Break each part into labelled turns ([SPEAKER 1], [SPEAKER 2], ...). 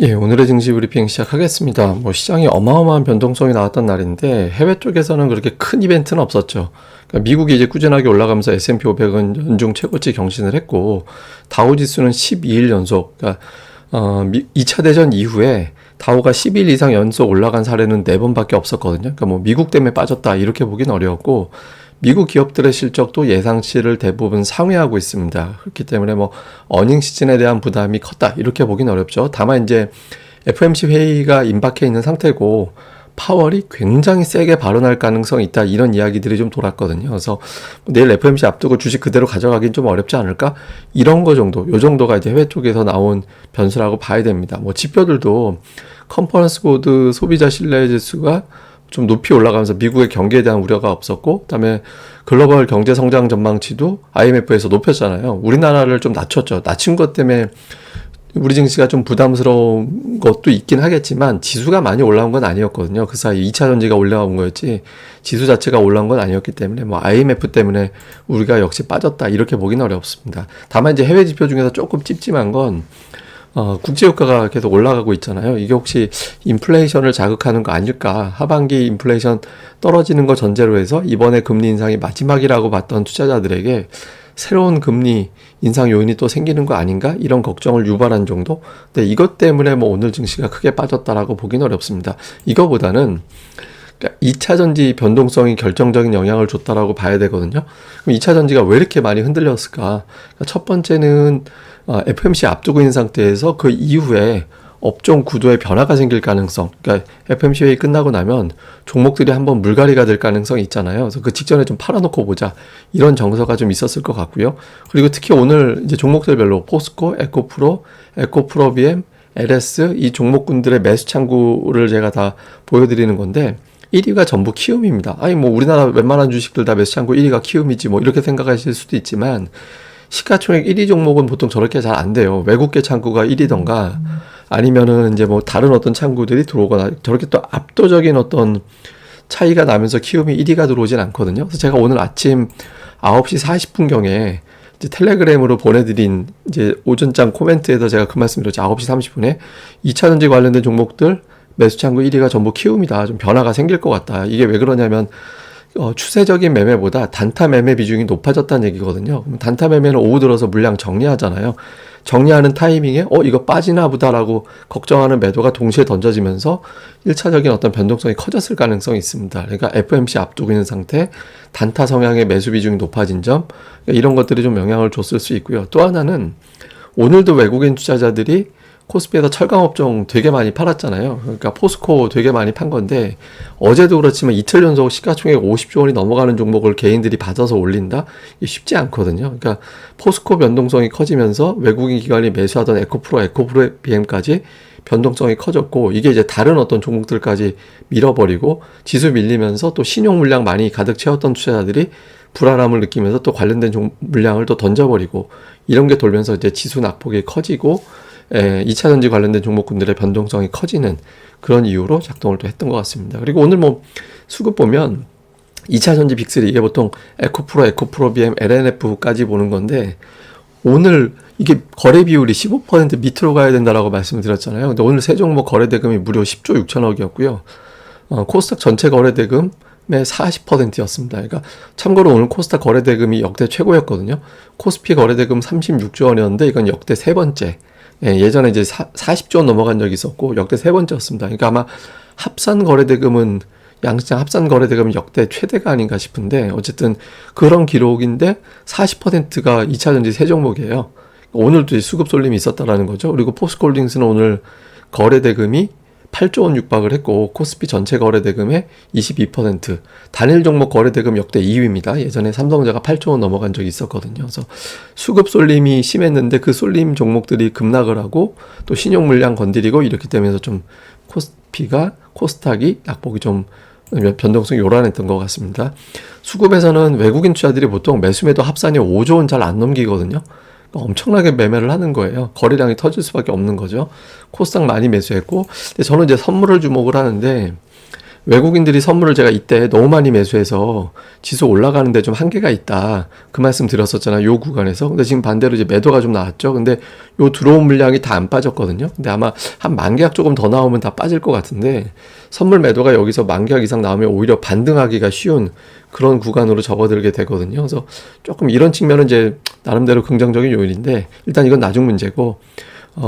[SPEAKER 1] 예, 오늘의 증시 브리핑 시작하겠습니다. 시장이 어마어마한 변동성이 나왔던 날인데 해외 쪽에서는 그렇게 큰 이벤트는 없었죠. 그러니까 미국이 이제 꾸준하게 올라가면서 S&P 500은 연중 최고치 경신을 했고 다우 지수는 12일 연속, 그러니까 2차 대전 이후에 다우가 10일 이상 연속 올라간 사례는 4번밖에 없었거든요. 그러니까 미국 때문에 빠졌다 이렇게 보긴 어려웠고 미국 기업들의 실적도 예상치를 대부분 상회하고 있습니다. 그렇기 때문에 어닝 시즌에 대한 부담이 컸다 이렇게 보긴 어렵죠. 다만 이제 FOMC 회의가 임박해 있는 상태고 파월이 굉장히 세게 발언할 가능성이 있다 이런 이야기들이 좀 돌았거든요. 그래서 내일 FOMC 앞두고 주식 그대로 가져가긴 좀 어렵지 않을까? 이런 거 정도, 요 정도가 이제 해외 쪽에서 나온 변수라고 봐야 됩니다. 지표들도 컨퍼런스 보드 소비자 신뢰 지수가 좀 높이 올라가면서 미국의 경기에 대한 우려가 없었고, 그다음에 글로벌 경제 성장 전망치도 IMF에서 높였잖아요. 우리나라를 좀 낮췄죠. 낮춘 것 때문에 우리 증시가 좀 부담스러운 것도 있긴 하겠지만 지수가 많이 올라온 건 아니었거든요. 그 사이 2차 전지가 올라온 거였지 지수 자체가 올라온 건 아니었기 때문에 IMF 때문에 우리가 역시 빠졌다 이렇게 보기는 어렵습니다. 다만 이제 해외 지표 중에서 조금 찝찝한 건 국제유가가 계속 올라가고 있잖아요. 이게 혹시 인플레이션을 자극하는 거 아닐까? 하반기 인플레이션 떨어지는 거 전제로 해서 이번에 금리 인상이 마지막이라고 봤던 투자자들에게 새로운 금리 인상 요인이 또 생기는 거 아닌가? 이런 걱정을 유발한 정도? 근데 이것 때문에 오늘 증시가 크게 빠졌다라고 보기는 어렵습니다. 이거보다는 2차 전지 변동성이 결정적인 영향을 줬다라고 봐야 되거든요. 그럼 2차 전지가 왜 이렇게 많이 흔들렸을까? 첫 번째는 FOMC 앞두고 있는 상태에서 그 이후에 업종 구도에 변화가 생길 가능성, 그러니까 FOMC 회의 끝나고 나면 종목들이 한번 물갈이가 될 가능성이 있잖아요. 그래서 그 직전에 좀 팔아놓고 보자 이런 정서가 좀 있었을 것 같고요. 그리고 특히 오늘 이제 종목들별로 포스코, 에코프로, 에코프로비엠, LS 이 종목군들의 매수 창구를 제가 다 보여드리는 건데 1위가 전부 키움입니다. 아니 우리나라 웬만한 주식들 다 매수 창구 1위가 키움이지 이렇게 생각하실 수도 있지만 시가총액 1위 종목은 보통 저렇게 잘 안 돼요. 외국계 창구가 1위던가 아니면은 이제 다른 어떤 창구들이 들어오거나 저렇게 또 압도적인 어떤 차이가 나면서 키움이 1위가 들어오진 않거든요. 그래서 제가 오늘 아침 9시 40분경에 이제 텔레그램으로 보내드린 이제 오전장 코멘트에서 제가 그 말씀 드렸죠. 9시 30분에 2차전지 관련된 종목들 매수 창구 1위가 전부 키움이다. 좀 변화가 생길 것 같다. 이게 왜 그러냐면 추세적인 매매보다 단타 매매 비중이 높아졌다는 얘기거든요. 그럼 단타 매매는 오후 들어서 물량 정리하잖아요. 정리하는 타이밍에 이거 빠지나 보다라고 걱정하는 매도가 동시에 던져지면서 1차적인 어떤 변동성이 커졌을 가능성이 있습니다. 그러니까 FOMC 앞두고 있는 상태, 단타 성향의 매수 비중이 높아진 점, 그러니까 이런 것들이 좀 영향을 줬을 수 있고요. 또 하나는 오늘도 외국인 투자자들이 코스피에서 철강업종 되게 많이 팔았잖아요. 그러니까 포스코 되게 많이 판 건데 어제도 그렇지만 이틀 연속 시가총액 50조 원이 넘어가는 종목을 개인들이 받아서 올린다? 이게 쉽지 않거든요. 그러니까 포스코 변동성이 커지면서 외국인 기관이 매수하던 에코프로, 에코프로비엠까지 변동성이 커졌고 이게 이제 다른 어떤 종목들까지 밀어버리고 지수 밀리면서 또 신용 물량 많이 가득 채웠던 투자자들이 불안함을 느끼면서 또 관련된 물량을 또 던져버리고 이런 게 돌면서 이제 지수 낙폭이 커지고 2차 전지 관련된 종목군들의 변동성이 커지는 그런 이유로 작동을 또 했던 것 같습니다. 그리고 오늘 수급 보면 2차 전지 빅3 이게 보통 에코프로, 에코프로비엠, LNF까지 보는 건데 오늘 이게 거래 비율이 15% 밑으로 가야 된다라고 말씀을 드렸잖아요. 근데 오늘 세 종목 거래 대금이 무려 10조 6천억이었고요. 코스닥 전체 거래 대금의 40%였습니다. 그러니까 참고로 오늘 코스닥 거래 대금이 역대 최고였거든요. 코스피 거래 대금 36조 원이었는데 이건 역대 세 번째. 예전에 이제 40조 원 넘어간 적이 있었고 역대 세 번째였습니다. 그러니까 아마 합산 거래대금은 양시장 합산 거래대금은 역대 최대가 아닌가 싶은데 어쨌든 그런 기록인데 40%가 2차전지 세 종목이에요. 오늘도 수급 쏠림이 있었다라는 거죠. 그리고 포스코홀딩스는 오늘 거래대금이 8조 원 육박을 했고 코스피 전체 거래대금의 22%, 단일 종목 거래대금 역대 2위입니다. 예전에 삼성전자가 8조 원 넘어간 적이 있었거든요. 그래서 수급 쏠림이 심했는데 그 쏠림 종목들이 급락을 하고 또 신용 물량 건드리고 이렇기 때문에 좀 코스닥이 낙폭이 좀 변동성이 요란했던 것 같습니다. 수급에서는 외국인 투자들이 보통 매수매도 합산이 5조 원 잘 안 넘기거든요. 엄청나게 매매를 하는 거예요. 거래량이 터질 수밖에 없는 거죠. 코스닥 많이 매수했고, 근데 저는 이제 선물을 주목을 하는데 외국인들이 선물을 제가 이때 너무 많이 매수해서 지수 올라가는데 좀 한계가 있다. 그 말씀 드렸었잖아요. 요 구간에서. 근데 지금 반대로 이제 매도가 좀 나왔죠. 근데 요 들어온 물량이 다 안 빠졌거든요. 근데 아마 한 만 계약 조금 더 나오면 다 빠질 것 같은데 선물 매도가 여기서 만 계약 이상 나오면 오히려 반등하기가 쉬운 그런 구간으로 접어들게 되거든요. 그래서 조금 이런 측면은 이제 나름대로 긍정적인 요인인데 일단 이건 나중 문제고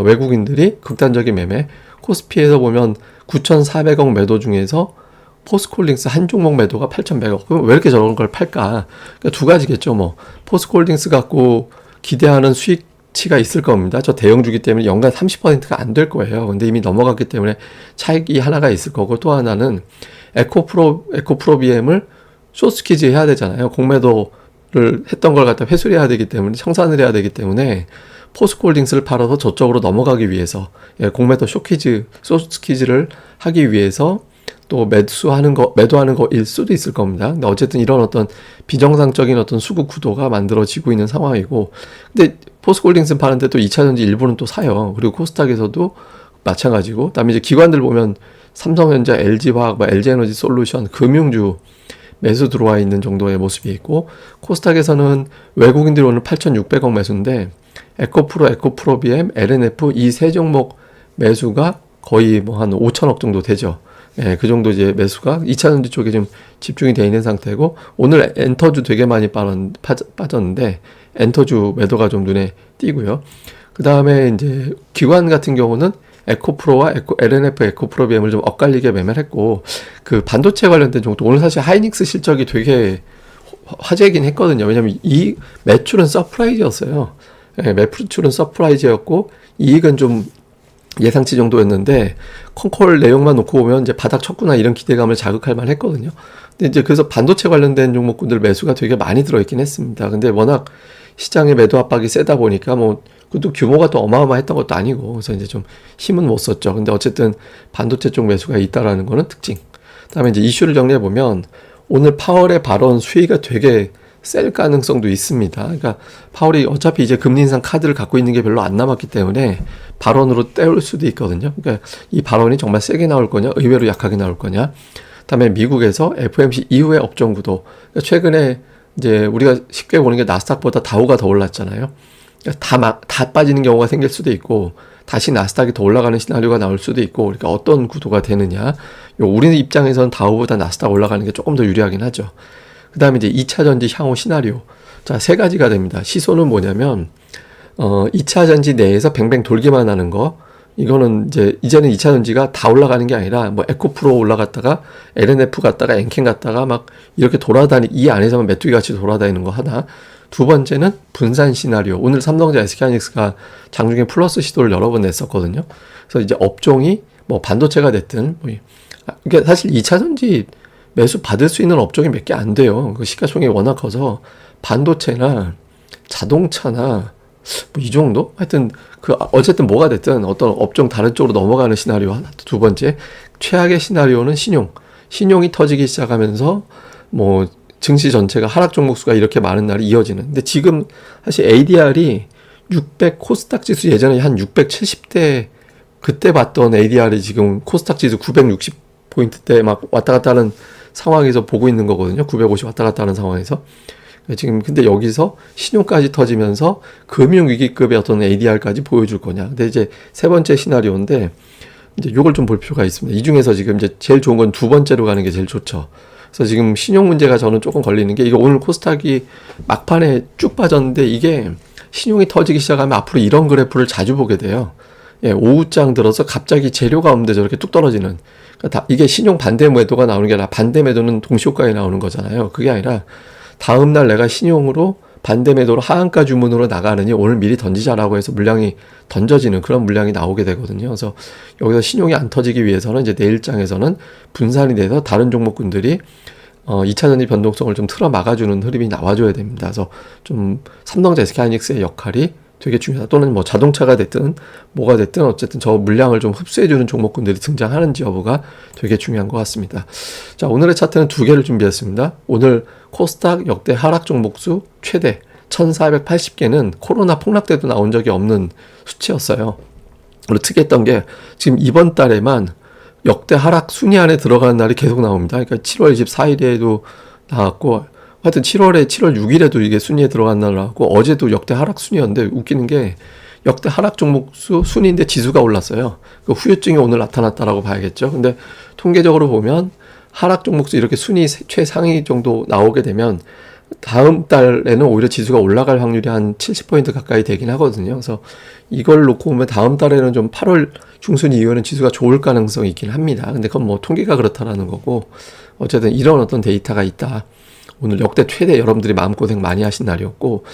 [SPEAKER 1] 외국인들이 극단적인 매매 코스피에서 보면 9,400억 매도 중에서 포스코홀딩스 한 종목 매도가 8,100억. 그럼 왜 이렇게 저런 걸 팔까? 그러니까 두 가지겠죠. 뭐 포스코홀딩스 갖고 기대하는 수익치가 있을 겁니다. 저 대형주기 때문에 연간 30%가 안 될 거예요. 근데 이미 넘어갔기 때문에 차익이 하나가 있을 거고 또 하나는 에코프로비엠을 숏스퀴즈 해야 되잖아요. 공매도를 했던 걸 갖다 회수를 해야 되기 때문에 청산을 해야 되기 때문에 포스코홀딩스를 팔아서 저쪽으로 넘어가기 위해서 공매도 숏스퀴즈를 하기 위해서 또 매도하는 거일 수도 있을 겁니다. 근데 어쨌든 이런 어떤 비정상적인 어떤 수급 구도가 만들어지고 있는 상황이고, 근데 포스코홀딩스 파는데 또 2차전지 일부는 또 사요. 그리고 코스닥에서도 마찬가지고, 그다음에 이제 기관들 보면 삼성전자, LG화학, LG에너지 솔루션, 금융주 매수 들어와 있는 정도의 모습이 있고, 코스닥에서는 외국인들이 오늘 8,600억 매수인데 에코프로비엠, LNF 이 세 종목 매수가 거의 뭐 한 5천억 정도 되죠. 예, 그 정도 이제 매수가 2차전지 쪽에 좀 집중이 되어 있는 상태고, 오늘 엔터주 되게 많이 빠졌는데 엔터주 매도가 좀 눈에 띄고요. 그 다음에 이제 기관 같은 경우는 에코프로와 LNF 에코프로비엠을 좀 엇갈리게 매매를 했고, 그 반도체 관련된 정도 오늘 사실 하이닉스 실적이 되게 화제이긴 했거든요. 왜냐면 이 매출은 서프라이즈였어요. 예, 매출은 서프라이즈였고 이익은 좀 예상치 정도였는데 컨콜 내용만 놓고 보면 이제 바닥 쳤구나 이런 기대감을 자극할 만 했거든요. 근데 이제 그래서 반도체 관련된 종목군들 매수가 되게 많이 들어있긴 했습니다. 근데 워낙 시장의 매도 압박이 세다 보니까 뭐 그것도 규모가 또 어마어마했던 것도 아니고 그래서 이제 좀 힘은 못 썼죠. 근데 어쨌든 반도체 쪽 매수가 있다라는 거는 특징. 그다음에 이제 이슈를 정리해 보면 오늘 파월의 발언 수위가 되게 셀 가능성도 있습니다. 그러니까 파월이 어차피 이제 금리 인상 카드를 갖고 있는 게 별로 안 남았기 때문에 발언으로 때울 수도 있거든요. 그러니까 이 발언이 정말 세게 나올 거냐, 의외로 약하게 나올 거냐. 그다음에 미국에서 FOMC 이후의 업종 구도. 그러니까 최근에 이제 우리가 쉽게 보는 게 나스닥보다 다우가 더 올랐잖아요. 그러니까 다 빠지는 경우가 생길 수도 있고 다시 나스닥이 더 올라가는 시나리오가 나올 수도 있고, 그러니까 어떤 구도가 되느냐. 우리 입장에서는 다우보다 나스닥 올라가는 게 조금 더 유리하긴 하죠. 그 다음에 이제 2차전지 향후 시나리오. 자, 세 가지가 됩니다. 시소는 뭐냐면, 2차전지 내에서 뱅뱅 돌기만 하는 거. 이거는 이제는 2차전지가 다 올라가는 게 아니라, 뭐, 에코프로 올라갔다가, LNF 갔다가, 엔캔 갔다가 막 이렇게 이 안에서만 메뚜기 같이 돌아다니는 거 하나. 두 번째는 분산 시나리오. 오늘 삼성전자 SK하이닉스가 장중에 플러스 시도를 여러 번 냈었거든요. 그래서 이제 업종이 뭐 반도체가 됐든, 그러니까 사실 2차전지 매수 받을 수 있는 업종이 몇 개 안 돼요. 그 시가총액이 워낙 커서 반도체나 자동차나 뭐 이 정도? 하여튼 어쨌든 뭐가 됐든 어떤 업종 다른 쪽으로 넘어가는 시나리오 하나. 두 번째, 최악의 시나리오는 신용이 터지기 시작하면서 뭐 증시 전체가 하락 종목 수가 이렇게 많은 날이 이어지는. 근데 지금 사실 ADR이 600 코스닥 지수 예전에 한 670대 그때 봤던 ADR이 지금 코스닥 지수 960포인트대 막 왔다 갔다 하는 상황에서 보고 있는 거거든요. 950 왔다 갔다 하는 상황에서. 지금 근데 여기서 신용까지 터지면서 금융위기급의 어떤 ADR까지 보여줄 거냐. 근데 이제 세 번째 시나리오인데 이제 요걸 좀 볼 필요가 있습니다. 이 중에서 지금 이제 제일 좋은 건 두 번째로 가는 게 제일 좋죠. 그래서 지금 신용 문제가 저는 조금 걸리는 게, 이거 오늘 코스닥이 막판에 쭉 빠졌는데 이게 신용이 터지기 시작하면 앞으로 이런 그래프를 자주 보게 돼요. 예, 오후장 들어서 갑자기 재료가 없는데 저렇게 뚝 떨어지는. 그러니까 이게 신용 반대 매도가 나오는 게 아니라 반대 매도는 동시효과에 나오는 거잖아요. 그게 아니라 다음날 내가 신용으로 반대 매도로 하한가 주문으로 나가느니 오늘 미리 던지자라고 해서 물량이 던져지는 그런 물량이 나오게 되거든요. 그래서 여기서 신용이 안 터지기 위해서는 이제 내일장에서는 분산이 돼서 다른 종목군들이 2차전지 변동성을 좀 틀어 막아주는 흐름이 나와줘야 됩니다. 그래서 좀 삼성전자 SK하이닉스의 역할이 되게 중요하다. 또는 뭐 자동차가 됐든 뭐가 됐든 어쨌든 저 물량을 좀 흡수해주는 종목군들이 등장하는지 여부가 되게 중요한 것 같습니다. 자, 오늘의 차트는 두 개를 준비했습니다. 오늘 코스닥 역대 하락 종목수 최대 1480개는 코로나 폭락 때도 나온 적이 없는 수치였어요. 그리고 특이했던 게 지금 이번 달에만 역대 하락 순위 안에 들어가는 날이 계속 나옵니다. 그러니까 7월 24일에도 나왔고, 하여튼 7월 6일에도 이게 순위에 들어간 날 나왔고, 어제도 역대 하락 순위였는데, 웃기는 게 역대 하락 종목 순위인데 지수가 올랐어요. 그 후유증이 오늘 나타났다라고 봐야겠죠. 근데 통계적으로 보면 하락 종목수 이렇게 순위 최상위 정도 나오게 되면 다음 달에는 오히려 지수가 올라갈 확률이 한 70% 가까이 되긴 하거든요. 그래서 이걸 놓고 보면 다음 달에는 좀 8월 중순 이후에는 지수가 좋을 가능성이 있긴 합니다. 근데 그건 뭐 통계가 그렇다라는 거고, 어쨌든 이런 어떤 데이터가 있다. 오늘 역대 최대 여러분들이 마음고생 많이 하신 날이었고,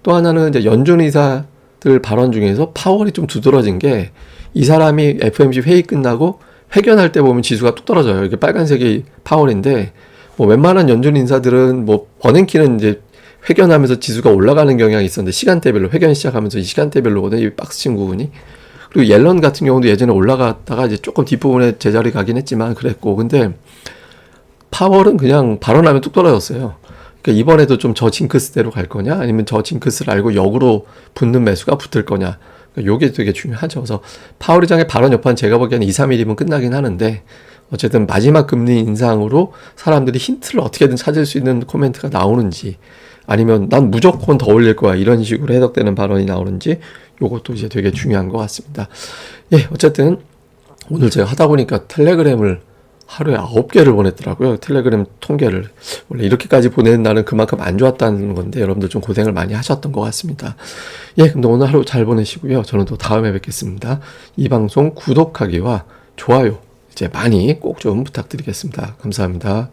[SPEAKER 1] 또 하나는 이제 연준 의사들 발언 중에서 파월이 좀 두드러진 게, 이 사람이 FOMC 회의 끝나고 회견할 때 보면 지수가 뚝 떨어져요. 이게 빨간색이 파월인데, 뭐 웬만한 연준 인사들은 뭐 버냉키는 이제 회견하면서 지수가 올라가는 경향이 있었는데, 시간대별로 회견 시작하면서 이 시간대별로거든요, 이 박스친 부분이. 그리고 옐런 같은 경우도 예전에 올라갔다가 이제 조금 뒷부분에 제자리 가긴 했지만 그랬고, 근데 파월은 그냥 발언하면 뚝 떨어졌어요. 그러니까 이번에도 좀 저 징크스대로 갈 거냐, 아니면 저 징크스를 알고 역으로 붙는 매수가 붙을 거냐, 그러니까 요게 되게 중요하죠. 그래서 파월 의장의 발언 여파는 제가 보기에는 2, 3일이면 끝나긴 하는데, 어쨌든 마지막 금리 인상으로 사람들이 힌트를 어떻게든 찾을 수 있는 코멘트가 나오는지, 아니면 난 무조건 더 올릴 거야 이런 식으로 해석되는 발언이 나오는지, 요것도 이제 되게 중요한 것 같습니다. 예, 어쨌든 오늘 제가 하다 보니까 텔레그램을 하루에 9개를 보냈더라고요. 텔레그램 통계를. 원래 이렇게까지 보내는 날은 그만큼 안 좋았다는 건데, 여러분들 좀 고생을 많이 하셨던 것 같습니다. 예, 그럼 오늘 하루 잘 보내시고요. 저는 또 다음에 뵙겠습니다. 이 방송 구독하기와 좋아요 이제 많이 꼭 좀 부탁드리겠습니다. 감사합니다.